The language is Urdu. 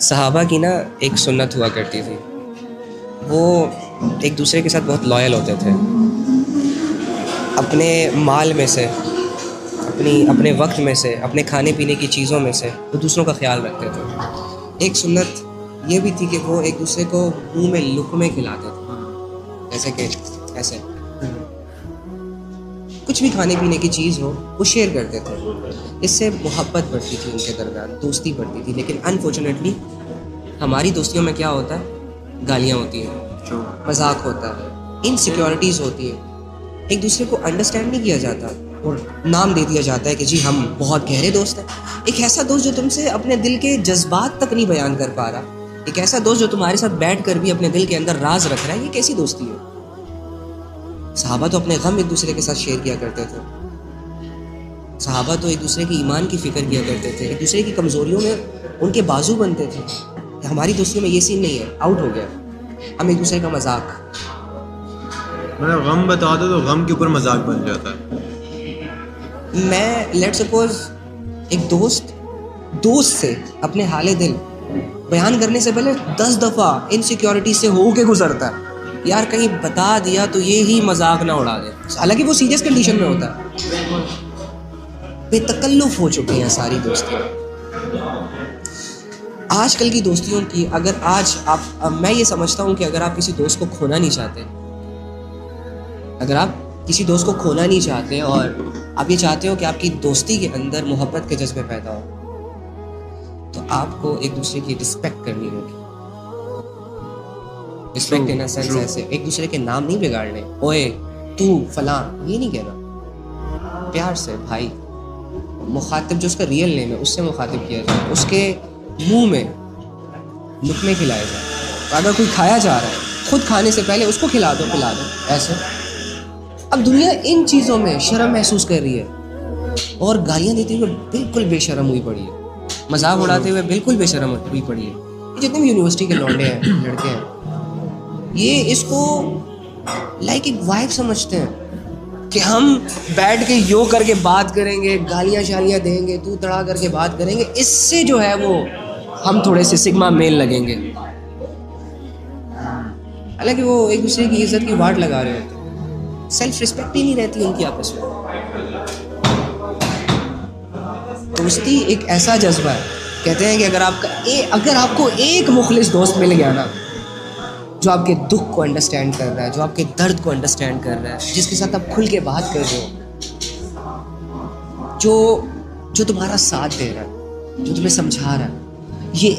صحابہ کی نا ایک سنت ہوا کرتی تھی، وہ ایک دوسرے کے ساتھ بہت لائل ہوتے تھے، اپنے مال میں سے، اپنے وقت میں سے، اپنے کھانے پینے کی چیزوں میں سے وہ دوسروں کا خیال رکھتے تھے۔ ایک سنت یہ بھی تھی کہ وہ ایک دوسرے کو منہ میں لقمے کھلاتے تھے، جیسے کہ ایسے کچھ بھی کھانے پینے کی چیز ہو وہ شیئر کرتے تھے، اس سے محبت بڑھتی تھی ان کے درمیان، دوستی بڑھتی تھی۔ لیکن انفارچونیٹلی ہماری دوستیوں میں کیا ہوتا ہے؟ گالیاں ہوتی ہیں، مذاق ہوتا ہے، انسیکیورٹیز ہوتی ہیں، ایک دوسرے کو انڈرسٹینڈ نہیں کیا جاتا اور نام دے دیا جاتا ہے کہ جی ہم بہت گہرے دوست ہیں۔ ایک ایسا دوست جو تم سے اپنے دل کے جذبات تک نہیں بیان کر پا رہا، ایک ایسا دوست جو تمہارے ساتھ بیٹھ کر بھی اپنے دل کے اندر راز رکھ رہا ہے، یہ کیسی دوستی ہے؟ صحابہ تو اپنے غم ایک دوسرے کے ساتھ شیئر کیا کرتے تھے، صحابہ تو ایک دوسرے کی ایمان کی فکر کیا کرتے تھے، ایک دوسرے کی کمزوریوں میں ان کے بازو بنتے تھے۔ ہماری دوستیوں میں یہ سین نہیں ہے، آؤٹ ہو گیا، ہم ایک دوسرے کا مذاق، مطلب غم بتا دو تو غم کے اوپر مذاق بن جاتا ہے۔ میں لیٹ سپوز ایک دوست سے اپنے حال دل بیان کرنے سے پہلے 10 دفعہ انسیکیورٹی سے ہو کے گزرتا ہے، یار کہیں بتا دیا تو یہ ہی مذاق نہ اڑا دے، حالانکہ وہ سیریس کنڈیشن میں ہوتا ہے۔ بے تکلف ہو چکی ہیں ساری دوستیاں آج کل کی دوستیوں کی۔ اگر آج میں یہ سمجھتا ہوں کہ اگر آپ کسی دوست کو کھونا نہیں چاہتے، اگر آپ کسی دوست کو کھونا نہیں چاہتے اور آپ یہ چاہتے ہو کہ آپ کی دوستی کے اندر محبت کے جذبے پیدا ہو، تو آپ کو ایک دوسرے کی رسپیکٹ کرنی ہوگی۔ رسپیکٹ ان سینس ایسے ایک دوسرے کے نام نہیں بگاڑنے، اوئے تو فلاں یہ نہیں کہنا، پیار سے بھائی، مخاطب جو اس کا ریئل نیم ہے اس سے مخاطب کیا جائے، اس کے منہ میں لقمے کھلائے جائیں۔ اگر کوئی کھایا جا رہا ہے خود کھانے سے پہلے اس کو کھلا دو پلا دو ایسے۔ اب دنیا ان چیزوں میں شرم محسوس کر رہی ہے اور گالیاں دیتے ہوئے بالکل بے شرم ہوئی پڑی ہے، مذاق اڑاتے ہوئے بالکل بے شرم ہوئی پڑی ہے۔ یہ جتنے بھی یونیورسٹی کے لونڈے ہیں، لڑکے ہیں، یہ اس کو لائک ایک وائب سمجھتے ہیں کہ ہم بیٹھ کے یو کر کے بات کریں گے، گالیاں شالیاں دیں گے، تو تڑا کر کے بات کریں گے، اس سے جو ہے وہ ہم تھوڑے سے سگما میل لگیں گے، حالانکہ وہ ایک دوسرے کی عزت کی واٹ لگا رہے ہوتے ہیں۔ سیلف رسپیکٹ ہی نہیں رہتی ان کی آپس میں۔ دوستی ایک ایسا جذبہ ہے، کہتے ہیں کہ اگر آپ کو ایک مخلص دوست مل گیا نا، جو آپ کے دکھ کو انڈرسٹینڈ کر رہا ہے، جو آپ کے درد کو انڈرسٹینڈ کر رہا ہے، جس کے ساتھ آپ کھل کے بات کر رہے ہو، جو تمہارا ساتھ دے رہا ہے، جو تمہیں سمجھا رہا ہے، یہ